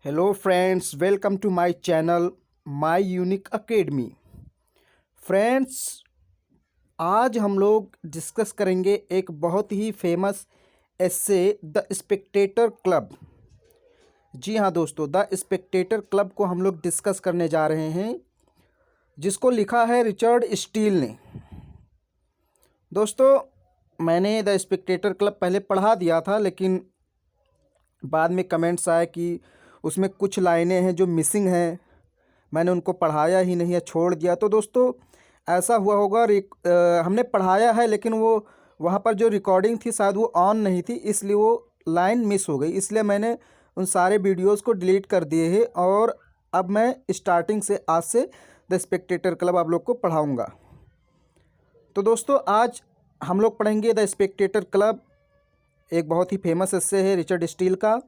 Hello friends, welcome to my channel my unique academy. Friends, आज हम लोग discuss करेंगे एक बहुत ही famous essay, the spectator club. जी हाँ दोस्तों, द स्पेक्टेटर क्लब को हम लोग डिस्कस करने जा रहे हैं, जिसको लिखा है रिचर्ड स्टील ने। दोस्तों, मैंने द स्पेक्टेटर क्लब पहले पढ़ा दिया था, लेकिन बाद में कमेंट्स आए कि उसमें कुछ लाइनें हैं जो मिसिंग हैं, मैंने उनको पढ़ाया ही नहीं है, छोड़ दिया। तो दोस्तों, ऐसा हुआ होगा, हमने पढ़ाया है लेकिन वो वहाँ पर जो रिकॉर्डिंग थी शायद वो ऑन नहीं थी, इसलिए वो लाइन मिस हो गई। इसलिए मैंने उन सारे वीडियोस को डिलीट कर दिए हैं और अब मैं स्टार्टिंग से आज से द स्पेक्टेटर क्लब आप लोग को पढ़ाऊँगा। तो दोस्तों, आज हम लोग पढ़ेंगे द स्पेक्टेटर क्लब, एक बहुत ही फेमस एस्से है रिचर्ड स्टील का।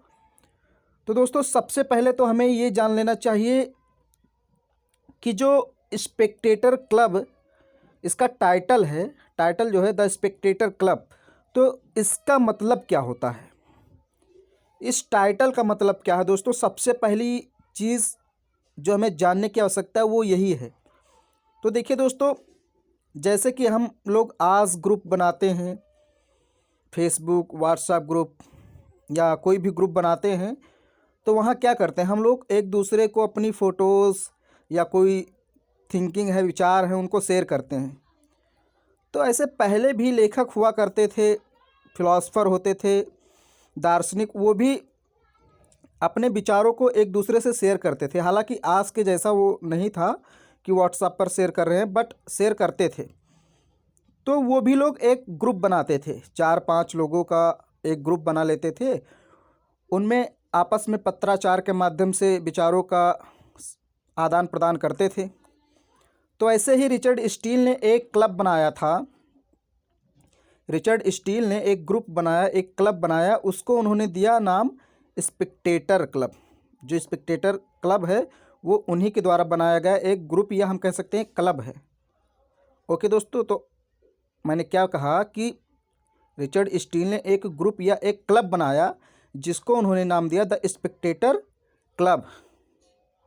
तो दोस्तों, सबसे पहले तो हमें ये जान लेना चाहिए कि जो स्पेक्टेटर क्लब, इसका टाइटल है, टाइटल जो है द स्पेक्टेटर क्लब, तो इसका मतलब क्या होता है, इस टाइटल का मतलब क्या है। दोस्तों, सबसे पहली चीज़ जो हमें जानने की आवश्यकता है वो यही है। तो देखिए दोस्तों, जैसे कि हम लोग आज ग्रुप बनाते हैं, फेसबुक, व्हाट्सएप ग्रुप या कोई भी ग्रुप बनाते हैं, तो वहाँ क्या करते हैं हम लोग, एक दूसरे को अपनी फ़ोटोज़ या कोई थिंकिंग है, विचार हैं, उनको शेयर करते हैं। तो ऐसे पहले भी लेखक हुआ करते थे, फिलोसफर होते थे, दार्शनिक, वो भी अपने विचारों को एक दूसरे से शेयर करते थे। हालांकि आज के जैसा वो नहीं था कि व्हाट्सएप पर शेयर कर रहे हैं, बट शेयर करते थे। तो वो भी लोग एक ग्रुप बनाते थे, 4-5 लोगों का एक ग्रुप बना लेते थे, उनमें आपस में पत्राचार के माध्यम से विचारों का आदान प्रदान करते थे। तो ऐसे ही रिचर्ड स्टील ने एक क्लब बनाया था, रिचर्ड स्टील ने एक ग्रुप बनाया, एक क्लब बनाया, उसको उन्होंने दिया नाम स्पेक्टेटर क्लब। जो स्पेक्टेटर क्लब है वो उन्हीं के द्वारा बनाया गया एक ग्रुप, या हम कह सकते हैं क्लब है। ओके दोस्तों, तो मैंने क्या कहा कि रिचर्ड स्टील ने एक ग्रुप या एक क्लब बनाया, जिसको उन्होंने नाम दिया द स्पेक्टेटर क्लब।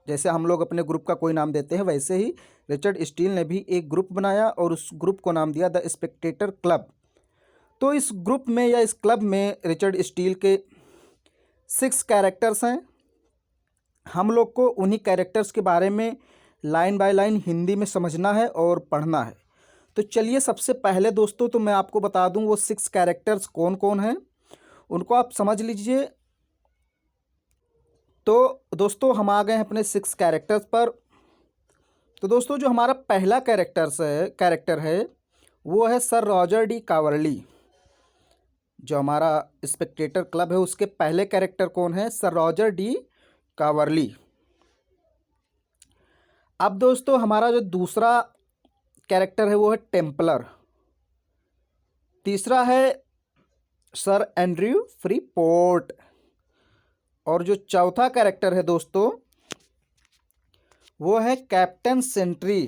जैसे हम लोग अपने ग्रुप का कोई नाम देते हैं, वैसे ही रिचर्ड स्टील ने भी एक ग्रुप बनाया और उस ग्रुप को नाम दिया द स्पेक्टेटर क्लब। तो इस ग्रुप में या इस क्लब में रिचर्ड स्टील के 6 कैरेक्टर्स हैं। हम लोग को उन्हीं कैरेक्टर्स के बारे में लाइन बाय लाइन हिंदी में समझना है और पढ़ना है। तो चलिए, सबसे पहले दोस्तों तो मैं आपको बता दूं वो 6 कैरेक्टर्स कौन कौन हैं, उनको आप समझ लीजिए। तो दोस्तों, हम आ गए हैं अपने 6 कैरेक्टर्स पर। तो दोस्तों, जो हमारा पहला कैरेक्टर है वो है सर रॉजर डी कावर्ली। जो हमारा स्पेक्टेटर क्लब है उसके पहले कैरेक्टर कौन है, सर रॉजर डी कावर्ली। अब दोस्तों, हमारा जो दूसरा कैरेक्टर है वो है टेम्पलर। तीसरा है सर एंड्रयू फ्रीपोर्ट। और जो चौथा कैरेक्टर है दोस्तों वो है कैप्टन सेंट्री।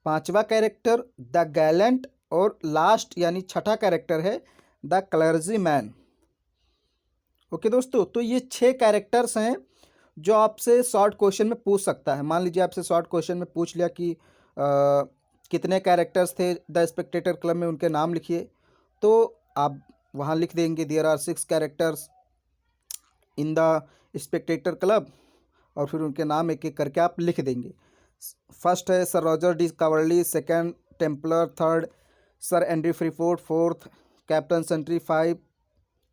पांचवा कैरेक्टर द गैलेंट, और लास्ट यानी छठा कैरेक्टर है द क्लर्जी मैन। ओके दोस्तों, तो ये 6 कैरेक्टर्स हैं जो आपसे शॉर्ट क्वेश्चन में पूछ सकता है। मान लीजिए आपसे शॉर्ट क्वेश्चन में पूछ लिया कि कितने कैरेक्टर्स थे द स्पेक्टेटर क्लब में, उनके नाम लिखिए, तो आप वहाँ लिख देंगे there are 6 characters in the spectator club, और फिर उनके नाम एक एक करके आप लिख देंगे। फर्स्ट है sir Roger de Coverley, second Templar, third sir Andrew Freeport, fourth captain Sentry, 5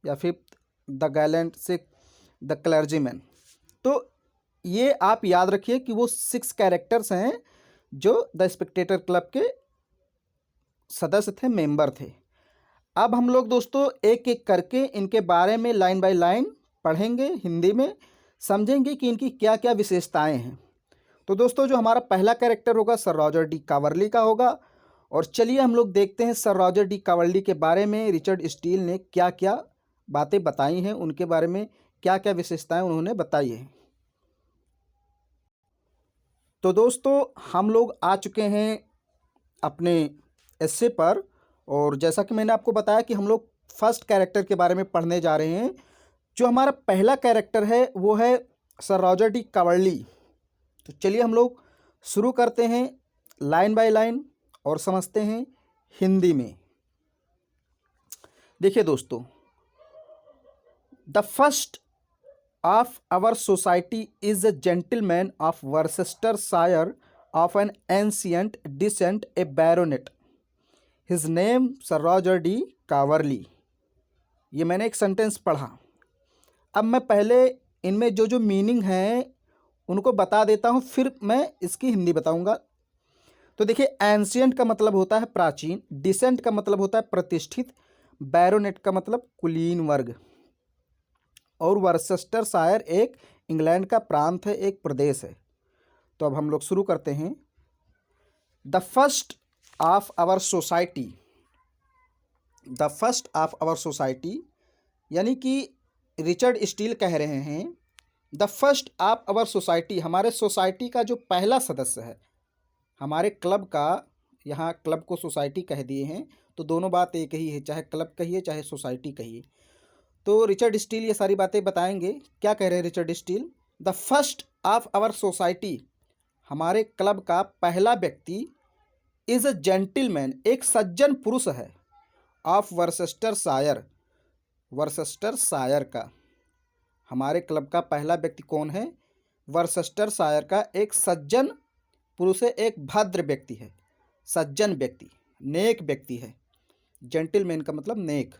या fifth the gallant, 6 the clergyman. तो ये आप याद रखिए कि वो 6 कैरेक्टर्स हैं जो द स्पेक्टेटर क्लब के सदस्य थे, मेंबर थे। अब हम लोग दोस्तों एक एक करके इनके बारे में लाइन बाय लाइन पढ़ेंगे, हिंदी में समझेंगे कि इनकी क्या क्या विशेषताएं हैं। तो दोस्तों, जो हमारा पहला कैरेक्टर होगा सर रॉजर डी कावर्ली का होगा। और चलिए हम लोग देखते हैं सर रॉजर डी कावर्ली के बारे में रिचर्ड स्टील ने क्या क्या बातें बताई हैं, उनके बारे में क्या क्या विशेषताएं उन्होंने बताई हैं। तो दोस्तों, हम लोग आ चुके हैं अपने एस्से पर, और जैसा कि मैंने आपको बताया कि हम लोग फर्स्ट कैरेक्टर के बारे में पढ़ने जा रहे हैं, जो हमारा पहला कैरेक्टर है वो है सर रॉजर डी कावर्ली। तो चलिए हम लोग शुरू करते हैं लाइन बाय लाइन और समझते हैं हिंदी में। देखिए दोस्तों, the first of our society is a gentleman of Worcestershire of an ancient descent, a baronet, his name sir Roger de Coverley. ये मैंने एक सेंटेंस पढ़ा। अब मैं पहले इनमें जो जो मीनिंग हैं उनको बता देता हूँ, फिर मैं इसकी हिंदी बताऊँगा। तो देखिए, एंशियंट का मतलब होता है प्राचीन, डिसेंट का मतलब होता है प्रतिष्ठित, बैरोनेट का मतलब कुलीन वर्ग, और वर्सेस्टरशायर एक इंग्लैंड का प्रांत है, एक प्रदेश है। तो अब हम लोग शुरू करते हैं। The first of our society, the first of our society यानी कि रिचर्ड स्टील कह रहे हैं the first of our society, हमारे सोसाइटी का जो पहला सदस्य है, हमारे क्लब का, यहाँ क्लब को सोसाइटी कह दिए हैं तो दोनों बात एक ही है, चाहे क्लब कहिए चाहे सोसाइटी कहिए। तो रिचर्ड स्टील ये सारी बातें बताएंगे। क्या कह रहे हैं Richard Steele? The first of our society, हमारे क्लब का पहला व्यक्ति, इज़ अ जेंटलमैन, एक सज्जन पुरुष है, ऑफ वर्सेस्टरशायर, वर्सेस्टरशायर का। हमारे क्लब का पहला व्यक्ति कौन है? वर्सेस्टरशायर का एक सज्जन पुरुष है, एक भद्र व्यक्ति है, सज्जन व्यक्ति, नेक व्यक्ति है। जेंटलमैन का मतलब नेक।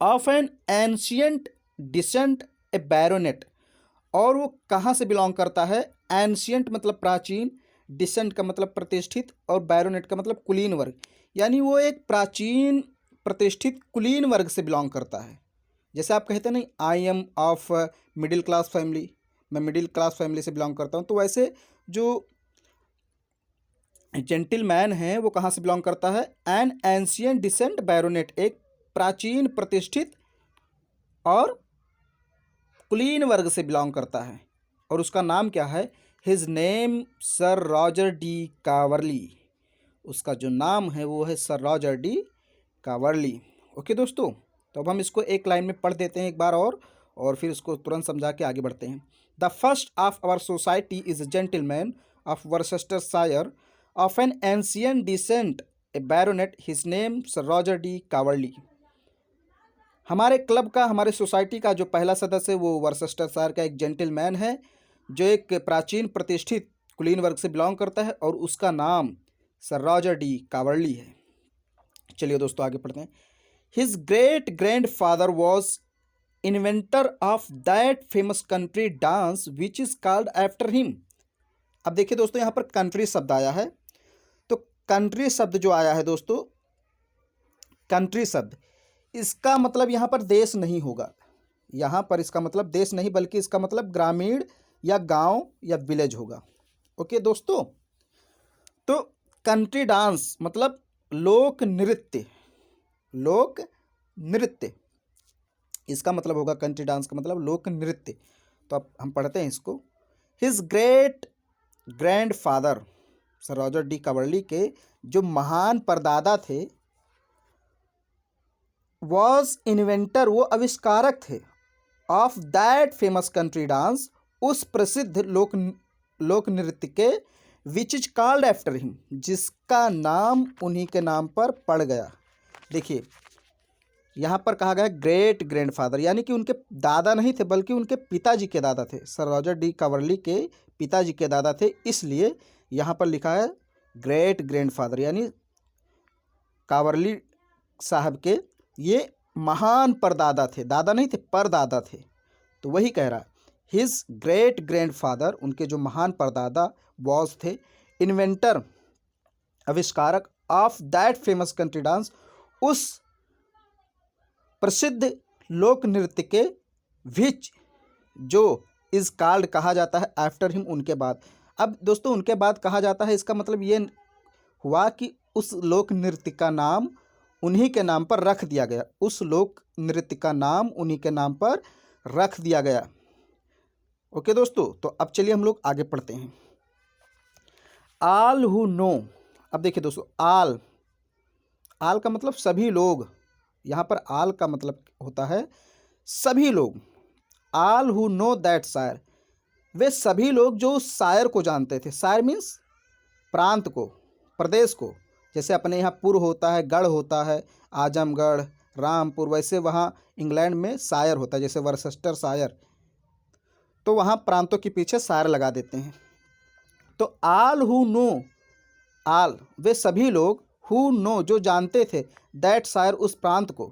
Of an ancient descent, a baronet, और वो कहाँ से बिलोंग करता है? एंशियंट मतलब प्राचीन, डिसेंट का मतलब प्रतिष्ठित, और बैरोनेट का मतलब कुलीन वर्ग, यानी वो एक प्राचीन प्रतिष्ठित कुलीन वर्ग से बिलोंग करता है। जैसे आप कहते नहीं, I am of middle class family, मैं मिडिल क्लास फैमिली से बिलोंग करता हूँ, तो वैसे जो जेंटलमैन है वो कहाँ से बिलोंग करता है? एन एंशियंट डिसेंट बैरोनेट, एक प्राचीन प्रतिष्ठित और कुलीन वर्ग से बिलोंग करता है, और उसका नाम क्या है? His name sir Roger de Coverley, उसका जो नाम है वो है sir Roger de Coverley. Okay दोस्तों, तो अब हम इसको एक लाइन में पढ़ देते हैं एक बार और फिर इसको तुरंत समझा के आगे बढ़ते हैं। The first of our society is a gentleman of Worcestershire of an ancient descent, a baronet, his name sir Roger de Coverley. हमारे क्लब का, हमारे सोसाइटी का जो पहला सदस्य है वो वर्सेस्टरशायर का एक जेंटलमैन है, जो एक प्राचीन प्रतिष्ठित कुलीन वर्ग से बिलोंग करता है, और उसका नाम सर रॉजर डी कावर्ली है। चलिए दोस्तों आगे पढ़ते हैं। His great grand father was inventor of that famous country dance which is called after him. अब देखिए दोस्तों, यहाँ पर कंट्री शब्द आया है, तो कंट्री शब्द जो आया है दोस्तों, कंट्री शब्द, इसका मतलब यहाँ पर देश नहीं होगा। यहाँ पर इसका मतलब देश नहीं, बल्कि इसका मतलब ग्रामीण या गांव या विलेज होगा। ओके दोस्तों, तो कंट्री डांस मतलब लोक नृत्य, लोक नृत्य, इसका मतलब होगा कंट्री डांस का मतलब लोक नृत्य। तो अब हम पढ़ते हैं इसको। His great grandfather, sir Roger de Coverley के जो महान परदादा थे, वॉज इन्वेंटर, वो आविष्कारक थे, of that famous country dance, उस प्रसिद्ध लोक नृत्य के, which is called after him, जिसका नाम उन्हीं के नाम पर पड़ गया। देखिए यहाँ पर कहा गया ग्रेट ग्रैंडफादर, यानी कि उनके दादा नहीं थे बल्कि उनके पिताजी के दादा थे। सर रॉजर डी कावर्ली के पिताजी के दादा थे, इसलिए यहाँ पर लिखा है ग्रेट ग्रैंडफादर, यानी कावर्ली साहब के ये महान परदादा थे, दादा नहीं थे परदादा थे। तो वही कह रहा है, हिज ग्रेट ग्रैंडफादर, उनके जो महान परदादा वॉज थे इन्वेंटर, आविष्कारक, of that famous country dance, उस प्रसिद्ध लोक नृत्य के, विच जो इज कॉल्ड कहा जाता है आफ्टर हिम, उनके बाद। अब दोस्तों उनके बाद कहा जाता है, इसका मतलब ये हुआ कि उस लोक नृत्य का नाम उन्हीं के नाम पर रख दिया गया, उस लोक नृत्य का नाम उन्हीं के नाम पर रख दिया गया। ओके दोस्तों, तो अब चलिए हम लोग आगे पढ़ते हैं। आल हु नो, अब देखिए दोस्तों, आल, आल का मतलब सभी लोग, यहाँ पर आल का मतलब होता है सभी लोग, ऑल हु नो दैट शायर, वे सभी लोग जो उस शायर को जानते थे। शायर मीन्स प्रांत को, प्रदेश को। जैसे अपने यहाँ पुर होता है, गढ़ होता है, आजमगढ़, रामपुर, वैसे वहाँ इंग्लैंड में शायर होता है, जैसे वर्सेस्टर शायर। तो वहाँ प्रांतों के पीछे शायर लगा देते हैं। तो ऑल हु नो, ऑल वे सभी लोग, हु नो जो जानते थे, दैट शायर उस प्रांत को,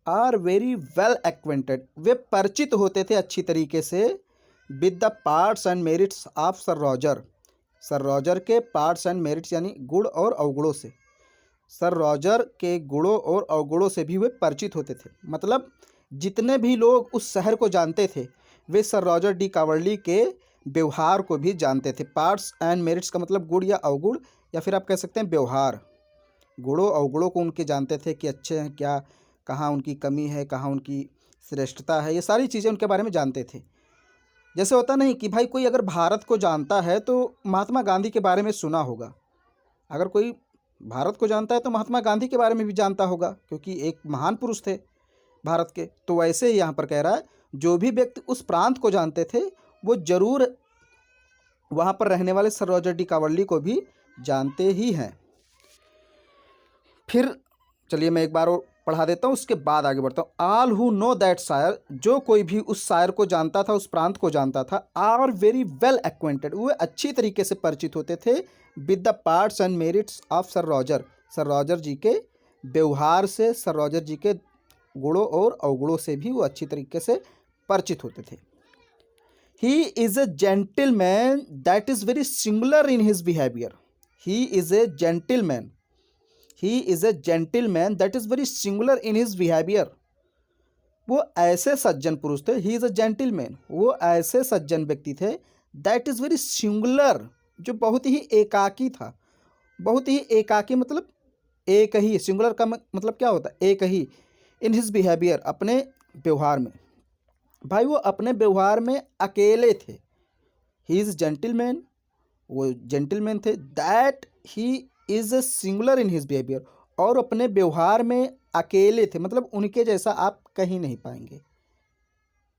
आर वेरी वेल एक्वेंटेड वे परिचित होते थे अच्छी तरीके से, with the parts and merits of sir Roger, sir Roger के पार्ट्स एंड मेरिट्स यानी गुण और अवगुणों से, सर रॉजर के गुणों और अवगुणों से भी वे परिचित होते थे। मतलब जितने भी लोग उस शहर को जानते थे वे सर रॉजर डी कावर्ली के व्यवहार को भी जानते थे। पार्ट्स एंड मेरिट्स का मतलब गुण या अवगुण, या फिर आप कह सकते हैं व्यवहार। गुणों अवगुणों को उनके जानते थे कि अच्छे हैं क्या, कहाँ उनकी कमी है, कहाँ उनकी श्रेष्ठता है, ये सारी चीज़ें उनके बारे में जानते थे। जैसे होता नहीं कि भाई कोई अगर भारत को जानता है तो महात्मा गांधी के बारे में सुना होगा, अगर कोई भारत को जानता है तो महात्मा गांधी के बारे में भी जानता होगा, क्योंकि एक महान पुरुष थे भारत के। तो वैसे ही यहाँ पर कह रहा है जो भी व्यक्ति उस प्रांत को जानते थे वो जरूर वहाँ पर रहने वाले सर रॉजर डी कावर्ली को भी जानते ही हैं। फिर चलिए मैं एक बार और पढ़ा देता हूँ, उसके बाद आगे बढ़ता हूँ। ऑल हु नो दैट शायर, जो कोई भी उस शायर को जानता था, उस प्रांत को जानता था, आर वेरी वेल एक्वेंटेड वे अच्छी तरीके से परिचित होते थे, with the parts and merits of sir Roger, sir Roger ji के व्यवहार से, सर रॉजर जी के गुणों और अवगुणों से भी वो अच्छी तरीके से परिचित होते थे। He is a gentleman that is very singular in his behaviour, he is a gentleman, he is a gentleman that is very singular in his behaviour, वो ऐसे सज्जन पुरुष थे, ही इज़ ए जेंटलमैन, वो ऐसे सज्जन व्यक्ति थे, दैट इज़ वेरी सिंगुलर, जो बहुत ही एकाकी था, बहुत ही एकाकी मतलब एक ही, सिंगुलर का मतलब क्या होता है, एक ही, इन हिज बिहेवियर अपने व्यवहार में, भाई वो अपने व्यवहार में अकेले थे। ही इज़ जेंटलमैन, वो जेंटलमैन थे, that he is singular in his behaviour, और अपने व्यवहार में अकेले थे, मतलब उनके जैसा आप कहीं नहीं पाएंगे।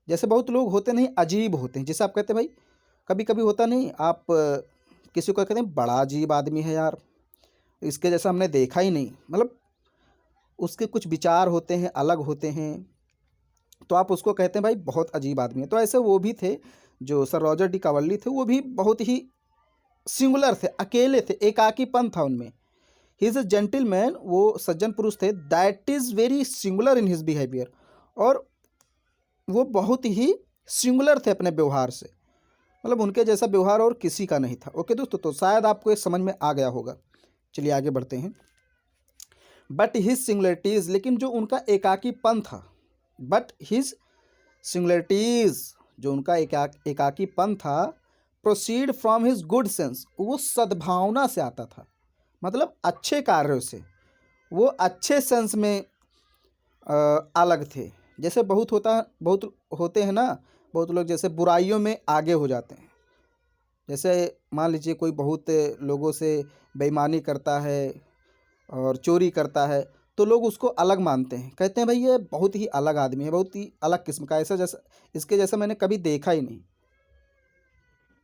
जैसे बहुत लोग होते नहीं, अजीब होते हैं, जैसे आप कहते हैं भाई कभी कभी होता नहीं, आप किसी को कहते हैं बड़ा अजीब आदमी है यार, इसके जैसा हमने देखा ही नहीं, मतलब उसके कुछ विचार होते हैं, अलग होते हैं, तो आप उसको कहते हैं भाई बहुत अजीब आदमी है। तो ऐसे वो भी थे, जो सर रॉजर डी कावर्ली थे, वो भी बहुत ही सिंगुलर थे, अकेले थे, एकाकीपन था उनमें। ही इज़ अ जेंटलमैन, वो सज्जन पुरुष थे, that is very singular in his behaviour, और वो बहुत ही सिंगुलर थे अपने व्यवहार से, मतलब उनके जैसा व्यवहार और किसी का नहीं था। ओके दोस्तों, तो शायद आपको ये समझ में आ गया होगा। चलिए आगे बढ़ते हैं। बट हिज सिंगुलरिटीज़, लेकिन जो उनका एकाकीपन था, बट हिज सिंगुलरिटीज़, जो उनका एकाकीपन था, proceed from his good sense, वो सद्भावना से आता था, मतलब अच्छे कार्यों से, वो अच्छे सेंस में अलग थे। जैसे बहुत होते हैं ना, बहुत लोग जैसे बुराइयों में आगे हो जाते हैं। जैसे मान लीजिए कोई बहुत लोगों से बेईमानी करता है और चोरी करता है, तो लोग उसको अलग मानते हैं, कहते हैं भाई ये बहुत ही अलग आदमी है, बहुत ही अलग किस्म का, ऐसा जैसा इसके जैसा मैंने कभी देखा ही नहीं।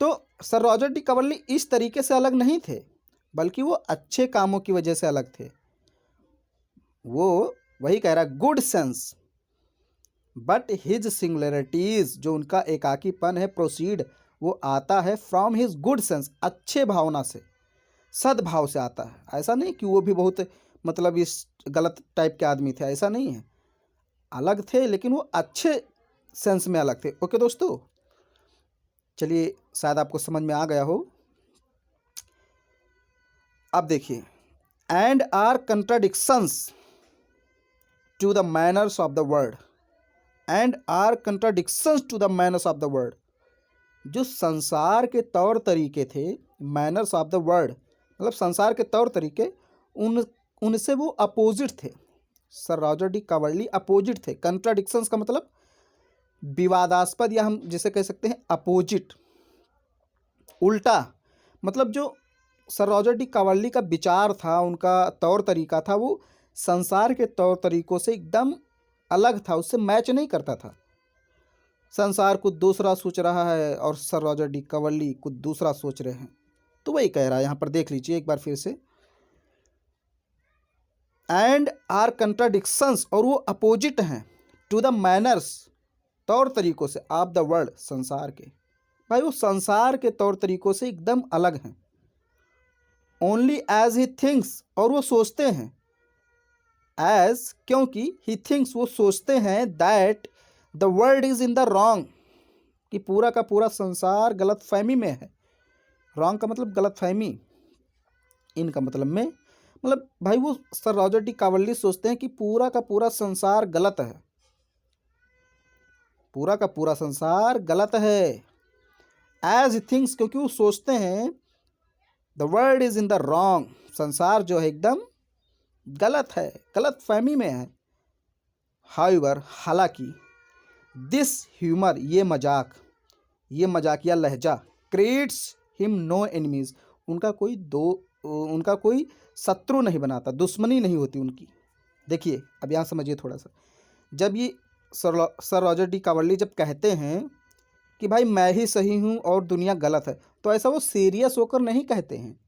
तो सर रॉजर डी कावर्ली इस तरीके से अलग नहीं थे, बल्कि वो अच्छे कामों की वजह से अलग थे। वो वही कह रहा है गुड सेंस, बट हिज सिंगुलरिटीज़, जो उनका एकाकीपन है, प्रोसीड, वो आता है फ्रॉम हिज गुड सेंस, अच्छे भावना से, सद्भाव से आता है। ऐसा नहीं कि वो भी बहुत मतलब इस गलत टाइप के आदमी थे, ऐसा नहीं है, अलग थे लेकिन वो अच्छे सेंस में अलग थे। ओके दोस्तों, चलिए शायद आपको समझ में आ गया हो। अब देखिए, and are contradictions to the manners of the world, and are contradictions to the manners of the world, जो संसार के तौर तरीके थे, मैनर्स ऑफ द वर्ल्ड मतलब संसार के तौर तरीके, उनसे वो अपोजिट थे। सर रॉजर डी कावर्ली अपोजिट थे। कंट्राडिक्शंस का मतलब विवादास्पद, या हम जिसे कह सकते हैं अपोजिट, उल्टा, मतलब जो सर रॉजर डी कावर्ली का विचार था, उनका तौर तरीका था, वो संसार के तौर तरीकों से एकदम अलग था, उससे मैच नहीं करता था। संसार कुछ दूसरा सोच रहा है और सर रॉजर डी कवर्ली कुछ दूसरा सोच रहे हैं। तो वही कह रहा है यहाँ पर, देख लीजिए एक बार फिर से, एंड आर कंट्राडिक्शंस, और वो अपोजिट हैं, टू द मैनर्स, तौर तरीकों से, ऑफ द वर्ल्ड, संसार के। भाई वो संसार के तौर तरीकों से एकदम अलग हैं। ओनली एज ही थिंक्स, और वो सोचते हैं, एज, क्योंकि ही थिंक्स, वो सोचते हैं, that the world is in the wrong, कि पूरा का पूरा संसार गलत फहमी में है। रॉन्ग का मतलब गलत फहमी, इनका मतलब में, मतलब भाई वो सर रॉजर डी कावर्ली सोचते हैं कि पूरा का पूरा संसार गलत है, पूरा का पूरा संसार गलत है। एज थिंग्स, क्योंकि वो सोचते हैं, the world is in the wrong, संसार जो है एकदम गलत है, गलत फहमी में है। हाउएवर, हालांकि, दिस ह्यूमर, ये मजाक, ये मजाकिया लहजा, क्रिएट्स हिम नो एनिमीज, उनका कोई शत्रु नहीं बनाता, दुश्मनी नहीं होती उनकी। देखिए अब यहाँ समझिए थोड़ा सा, जब ये सर रॉजर डी कावर्ली जब कहते हैं कि भाई मैं ही सही हूँ और दुनिया गलत है, तो ऐसा वो सीरियस होकर नहीं कहते हैं,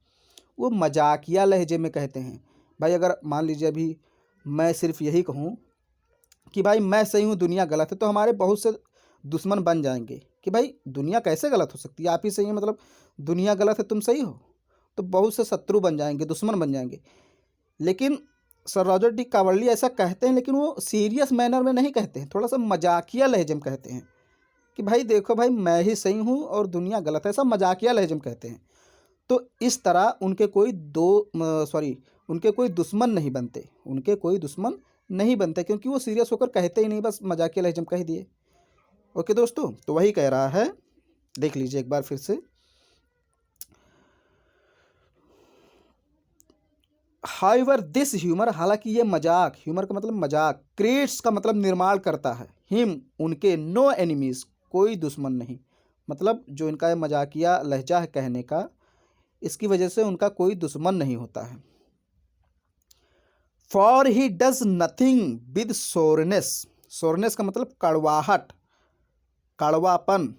वो मजाकिया लहजे में कहते हैं। भाई अगर मान लीजिए अभी मैं सिर्फ यही कहूँ कि भाई मैं सही हूँ दुनिया गलत है, तो हमारे बहुत से दुश्मन बन जाएंगे कि भाई दुनिया कैसे गलत हो सकती है, आप ही सही है, मतलब दुनिया गलत है तुम सही हो, तो बहुत से शत्रु बन जाएंगे, दुश्मन बन जाएंगे। लेकिन सर रॉजर डी कावर्ली ऐसा कहते हैं, लेकिन वो सीरियस मैनर में नहीं कहते हैं, थोड़ा सा मजाकिया लहजे में कहते हैं कि भाई देखो भाई मैं ही सही हूँ और दुनिया गलत है, ऐसा मजाकिया लहजे में कहते हैं। तो इस तरह उनके कोई दुश्मन नहीं बनते, उनके कोई दुश्मन नहीं बनते, क्योंकि वो सीरियस होकर कहते ही नहीं, बस मजाकिया लहजे में कह दिए। ओके दोस्तों, तो वही कह रहा है, देख लीजिए एक बार फिर से, हाउएवर दिस ह्यूमर, हालांकि ये मजाक, ह्यूमर का मतलब मजाक, क्रिएट्स का मतलब निर्माण करता है, हिम, उनके, नो एनिमीज, कोई दुश्मन नहीं, मतलब जो इनका ये मजाकिया लहजा है कहने का, इसकी वजह से उनका कोई दुश्मन नहीं होता है। For he does nothing with soreness, soreness का मतलब कड़वाहट, कड़वापन,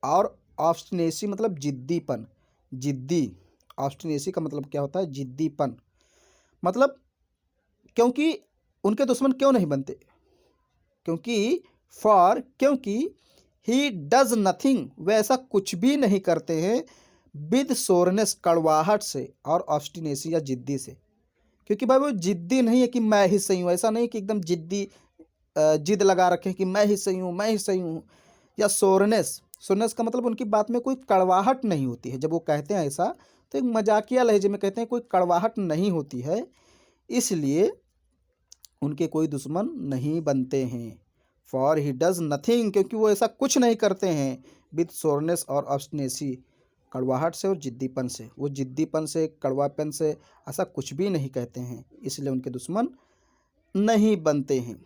और ऑब्स्टिनेसी मतलब जिद्दीपन, जिद्दी, ऑब्स्टिनेसी का मतलब क्या होता है, जिद्दीपन, मतलब क्योंकि उनके दुश्मन क्यों नहीं बनते, क्योंकि क्योंकि ही डज नथिंग, वे ऐसा कुछ भी नहीं करते हैं, विद सोरनेस, कड़वाहट से, और ऑब्स्टिनेसी या जिद्दी से, क्योंकि भाई वो जिद्दी नहीं है कि मैं ही सही हूँ, ऐसा नहीं कि एकदम जिद्दी जिद लगा रखे कि मैं ही सही हूँ, मैं ही सही हूँ, या सोरनेस, सोरनेस का मतलब उनकी बात में कोई कड़वाहट नहीं होती है, जब वो कहते हैं ऐसा तो एक मजाकिया लहजे में कहते हैं, कोई कड़वाहट नहीं होती है, इसलिए उनके कोई दुश्मन नहीं बनते हैं। फॉर ही डज नथिंग, क्योंकि वो ऐसा कुछ नहीं करते हैं, विद सोरनेस और ऑब्स्टिनेसी, कड़वाहट से और जिद्दीपन से, वो जिद्दीपन से, कड़वापन से ऐसा कुछ भी नहीं कहते हैं, इसलिए उनके दुश्मन नहीं बनते हैं।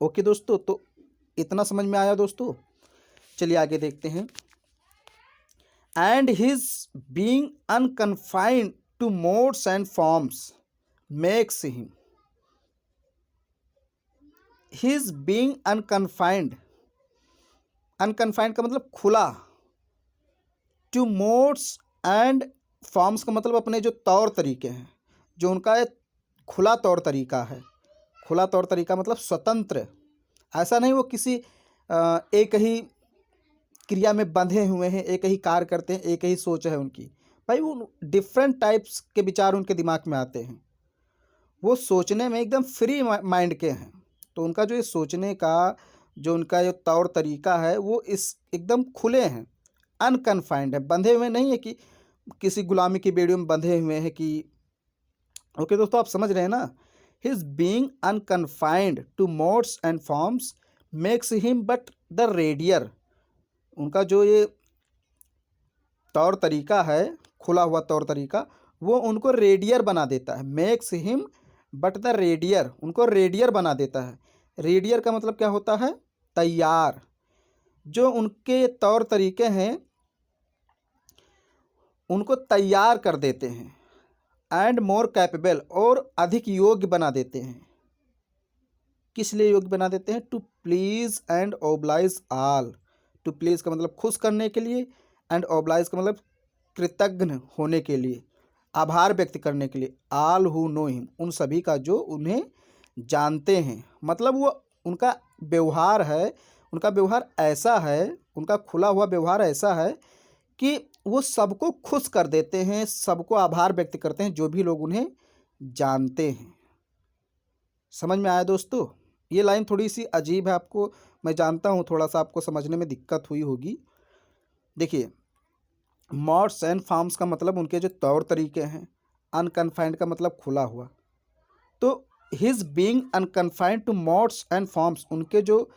ओके दोस्तों, तो इतना समझ में आया दोस्तों, चलिए आगे देखते हैं। And his being unconfined to modes and forms makes him, his being unconfined, unconfined का मतलब खुला, टू मोड्स एंड फॉर्म्स का मतलब अपने जो तौर तरीके हैं, जो उनका एक खुला तौर तरीका है, खुला तौर तरीका मतलब स्वतंत्र, ऐसा नहीं वो किसी एक ही क्रिया में बंधे हुए हैं, एक ही कार्य करते हैं, एक ही सोच है उनकी। भाई वो डिफरेंट टाइप्स के विचार उनके दिमाग में आते हैं, वो सोचने में एकदम फ्री माइंड के हैं, तो उनका जो ये सोचने का जो उनका ये तौर तरीका है वो इस एकदम खुले हैं, अनकन्फाइंड है, बंधे हुए नहीं है कि किसी गुलामी की बेड़ियों में बंधे हुए हैं कि। ओके दोस्तों, आप समझ रहे हैं ना, his being unconfined to modes and forms makes him but the readier, उनका जो ये तौर तरीका है, खुला हुआ तौर तरीका, वो उनको रेडियर बना देता है, मेक्स हिम बट द रेडियर, उनको रेडियर बना देता है। रेडियर का मतलब क्या होता है, तैयार, जो उनके तौर तरीके हैं उनको तैयार कर देते हैं। एंड मोर कैपेबल, और अधिक योग्य बना देते हैं किस लिए योग्य बना देते हैं? To please and oblige all. To please का मतलब खुश करने के लिए, एंड ओब्लाइज का मतलब कृतज्ञ होने के लिए, आभार व्यक्त करने के लिए। ऑल हु नो हिम, उन सभी का जो उन्हें जानते हैं। मतलब वो उनका व्यवहार है, उनका व्यवहार ऐसा है, उनका खुला हुआ व्यवहार ऐसा है कि वो सबको खुश कर देते हैं, सबको आभार व्यक्त करते हैं जो भी लोग उन्हें जानते हैं। समझ में आया दोस्तों? ये लाइन थोड़ी सी अजीब है, आपको मैं जानता हूँ थोड़ा सा आपको समझने में दिक्कत हुई होगी। देखिए, मॉड्स एंड फॉर्म्स का मतलब उनके जो तौर तरीके हैं, अनकन्फाइंड का मतलब खुला हुआ। तो his being unconfined to modes and forms, उनके जो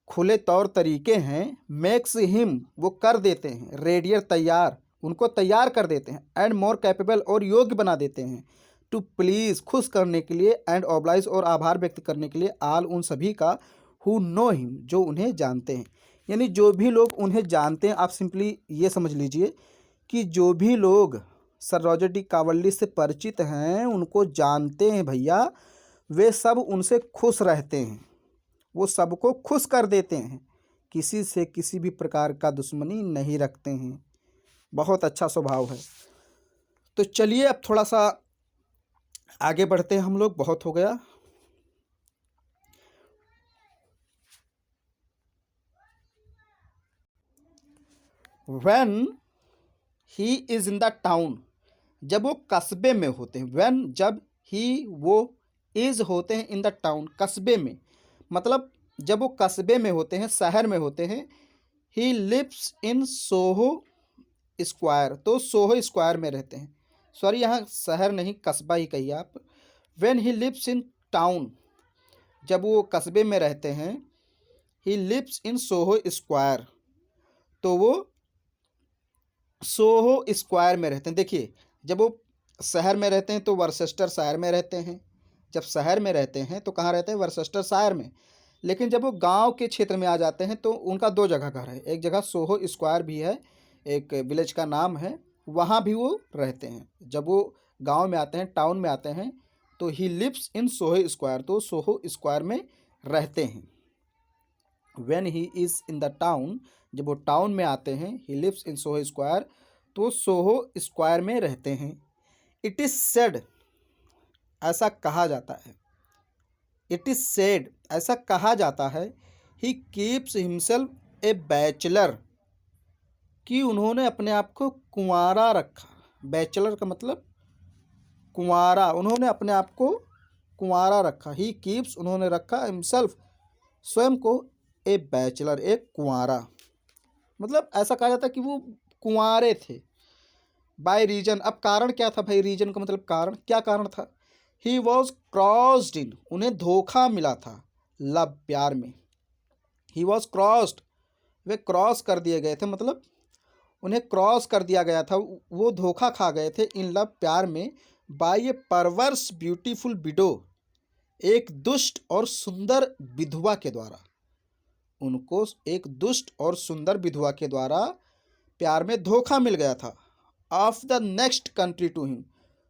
खुले तौर तरीके हैं, मेक्स हिम, वो कर देते हैं, रेडियर तैयार, उनको तैयार कर देते हैं, एंड मोर कैपेबल, और योग्य बना देते हैं, टू प्लीज़, खुश करने के लिए, एंड ऑब्लाइज, और आभार व्यक्त करने के लिए, आल, उन सभी का, हु नो हिम, जो उन्हें जानते हैं। यानी जो भी लोग उन्हें जानते हैं, आप सिंपली ये समझ लीजिए कि जो भी लोग सर रॉजर डी कावर्ली से परिचित हैं, उनको जानते हैं भैया, वे सब उनसे खुश रहते हैं, वो सबको खुश कर देते हैं, किसी से किसी भी प्रकार का दुश्मनी नहीं रखते हैं। बहुत अच्छा स्वभाव है। तो चलिए अब थोड़ा सा आगे बढ़ते हैं हम लोग, बहुत हो गया। When he is in the town, जब वो कस्बे में होते हैं। When, जब, he, वो, is होते हैं इन द टाउन, कस्बे में, मतलब जब वो कस्बे में होते हैं, शहर में होते हैं। He lives in Soho Square, तो सोहो स्क्वायर में रहते हैं। सॉरी, यहाँ शहर नहीं कस्बा ही कहिए आप। When he lives in town, जब वो कस्बे में रहते हैं। He lives in Soho Square, तो वो सोहो स्क्वायर में रहते हैं। देखिए, जब वो शहर में रहते हैं तो वर्सेस्टर शायर में रहते हैं। जब शहर में रहते हैं तो कहाँ रहते हैं? वर्सेस्टर शायर में। लेकिन जब वो गांव के क्षेत्र में आ जाते हैं तो उनका दो जगह घर है, एक जगह सोहो स्क्वायर भी है, एक विलेज का नाम है, वहाँ भी वो रहते हैं। जब वो गांव में आते हैं, टाउन में आते हैं, तो he lives in Soho Square, तो सोहो स्क्वायर में रहते हैं। When he is in the town, जब वो टाउन में आते हैं, he lives in Soho Square, तो सोहो स्क्वायर में रहते हैं। इट इज़ सेड, ऐसा कहा जाता है। इट इज़ सेड, ऐसा कहा जाता है। He keeps himself A bachelor, कि उन्होंने अपने आप को कुंवारा रखा। बैचलर का मतलब कुंवारा, उन्होंने अपने आप को कुंवारा रखा। ही कीप्स, उन्होंने रखा, हिमसेल्फ, स्वयं को, ए बैचलर, एक कुंवारा। मतलब ऐसा कहा जाता है कि वो कुंवारे थे। बाय रीजन, अब कारण क्या था भाई? रीजन का मतलब कारण, क्या कारण था? ही वॉज क्रॉस्ड इन, उन्हें धोखा मिला था लव, प्यार में। He was crossed, way cross कर दिए गए थे, मतलब उन्हें क्रॉस कर दिया गया था, वो धोखा खा गए थे, इन लव, प्यार में, बाय ए परवर्स ब्यूटीफुल विडो, एक दुष्ट और सुंदर विधवा के द्वारा। उनको एक दुष्ट और सुंदर विधवा के द्वारा प्यार में धोखा मिल गया था। Of the next country to him,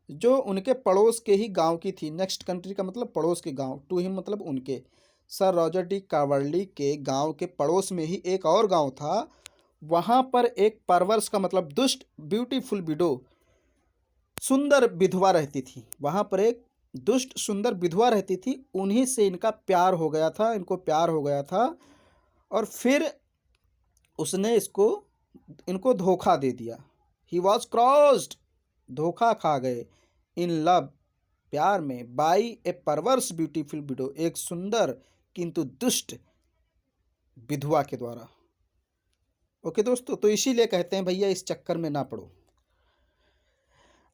जो उनके पड़ोस के ही गांव की थी। नेक्स्ट कंट्री का मतलब पड़ोस के गांव, टू हिम मतलब उनके। सर रॉजर डी कावर्ली के गांव के पड़ोस में ही एक और गांव था, वहां पर एक परवर्स का मतलब दुष्ट, ब्यूटीफुल विडो, सुंदर विधवा रहती थी। वहां पर एक दुष्ट सुंदर विधवा रहती थी, उन्हीं से इनका प्यार हो गया था, इनको प्यार हो गया था, और फिर उसने इनको धोखा दे दिया। ही वॉज क्रॉस्ड, धोखा खा गए, इन लव, प्यार में, बाई ए परवर्स ब्यूटीफुल विडो, एक सुंदर किंतु दुष्ट विधवा के द्वारा। ओके दोस्तों, तो इसीलिए कहते हैं भैया इस चक्कर में ना पड़ो।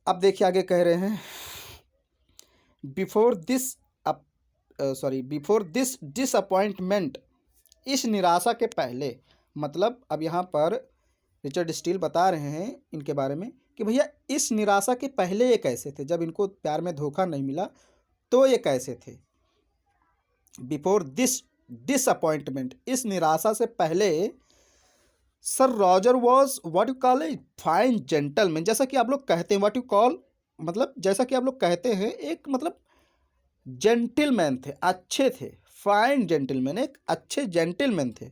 अब देखिए आगे कह रहे हैं, बिफोर दिस डिसअपॉइंटमेंट, इस निराशा के पहले। मतलब अब यहाँ पर रिचर्ड स्टील बता रहे हैं इनके बारे में कि भैया इस निराशा के पहले ये कैसे थे, जब इनको प्यार में धोखा नहीं मिला तो ये कैसे थे। बिफोर दिस डिसअपॉइंटमेंट, इस निराशा से पहले, sir Roger was what you call a fine gentleman, जैसा कि आप लोग कहते हैं, व्हाट यू कॉल मतलब जैसा कि आप लोग कहते हैं, एक मतलब जेंटिलमैन थे, अच्छे थे, फाइन जेंटिलमैन, एक अच्छे जेंटिलमैन थे।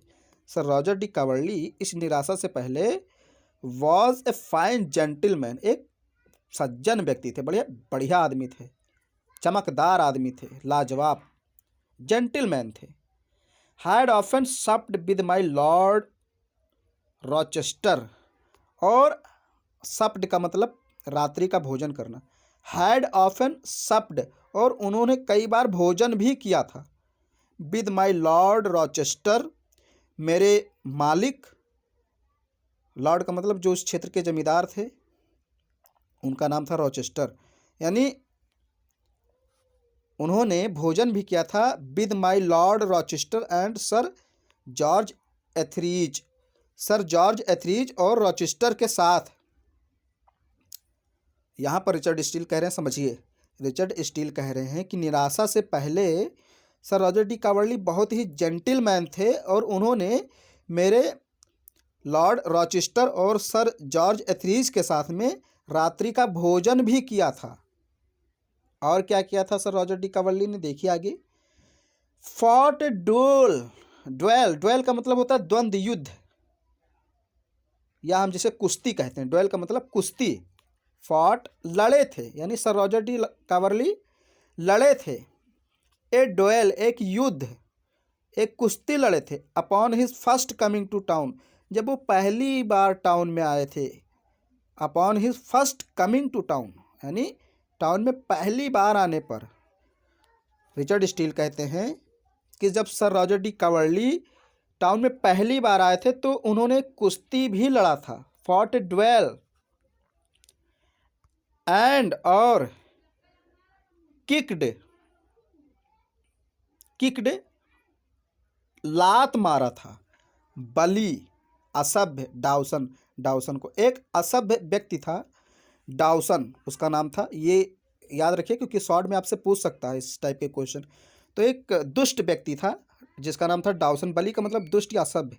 सर रॉजर डी कावर्ली इस निराशा से पहले वॉज ए फाइन जेंटिलमैन, एक सज्जन व्यक्ति थे, बढ़िया बढ़िया आदमी थे, चमकदार आदमी थे, लाजवाब जेंटिलमैन थे। Had often supped with my lord Rochester, और सप्ड का मतलब रात्रि का भोजन करना। हैड ऑफन सप्ड, और उन्होंने कई बार भोजन भी किया था। विद माई लॉर्ड रॉचेस्टर, मेरे मालिक, लॉर्ड का मतलब जो उस क्षेत्र के जमींदार थे उनका नाम था रॉचेस्टर, यानी उन्होंने भोजन भी किया था with my lord Rochester and sir George Etherege, sir George Etherege और रॉचेस्टर के साथ। यहाँ पर रिचर्ड स्टील कह रहे हैं, समझिए, रिचर्ड स्टील कह रहे हैं कि निराशा से पहले सर रॉजर डी कावर्ली बहुत ही जेंटिलमैन थे और उन्होंने मेरे लॉर्ड रॉचेस्टर और सर जॉर्ज एथरीज के साथ में रात्रि का भोजन भी किया था। और क्या किया था सर रॉजर डी कावर्ली ने, देखिए आगे। फॉट डुएल, ड्वेल, ड्वेल का मतलब होता है द्वंद्व, युद्ध, या हम जिसे कुश्ती कहते हैं। ड्वेल का मतलब कुश्ती, फॉट लड़े थे, यानी सर रॉजर डी कावर्ली लड़े थे। ए ड्वेल, एक युद्ध, एक कुश्ती लड़े थे। Upon his first coming to town, जब वो पहली बार टाउन में आए थे। Upon his first coming to town, यानी टाउन में पहली बार आने पर। रिचर्ड स्टील कहते हैं कि जब सर रॉजर डी कावर्ली टाउन में पहली बार आए थे तो उन्होंने कुश्ती भी लड़ा था। फॉट ड्वेल एंड, और किक्ड, किक्ड लात मारा था। बली, असभ्य, डाउसन, डाउसन को, एक असभ्य व्यक्ति था डाउसन उसका नाम था। ये याद रखिए क्योंकि शॉर्ट में आपसे पूछ सकता है इस टाइप के क्वेश्चन। तो एक दुष्ट व्यक्ति था जिसका नाम था डाउसन। बली का मतलब दुष्ट या असभ्य।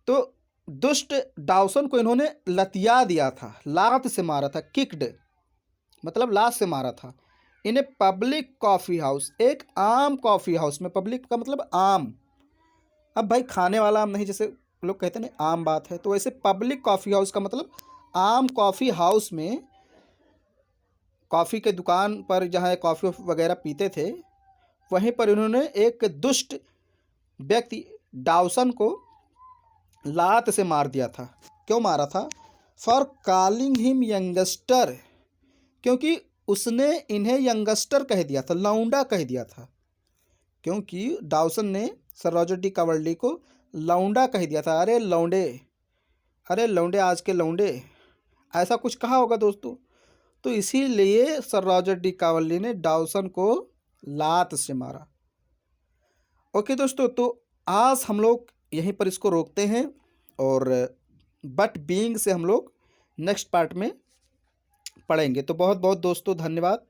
तो दुष्ट डाउसन को इन्होंने लतिया दिया था, लात से मारा था। किक्ड मतलब लात से मारा था। इन्हें पब्लिक कॉफ़ी हाउस, एक आम कॉफ़ी हाउस में, पब्लिक का मतलब आम, अब भाई खाने वाला आम नहीं, जैसे लोग कहते हैं ना आम बात है, तो वैसे पब्लिक कॉफ़ी हाउस का मतलब आम कॉफ़ी हाउस में, कॉफ़ी के दुकान पर जहाँ कॉफ़ी वगैरह पीते थे वहीं पर इन्होंने एक दुष्ट व्यक्ति डाउसन को लात से मार दिया था। क्यों मारा था? फॉर कॉलिंग हिम यंगस्टर, क्योंकि उसने इन्हें यंगस्टर कह दिया था, लौंडा कह दिया था। क्योंकि डाउसन ने सर रॉजर डी कावर्ली को लौंडा कह दिया था। अरे लौंडे, अरे लौंडे, आज के लौंडे, ऐसा कुछ कहा होगा दोस्तों। तो इसीलिए सर रॉजर डी कावर्ली ने डाउसन को लात से मारा। ओके दोस्तों, तो आज हम लोग यहीं पर इसको रोकते हैं और बट बीइंग से हम लोग नेक्स्ट पार्ट में पढ़ेंगे। तो बहुत बहुत दोस्तों धन्यवाद।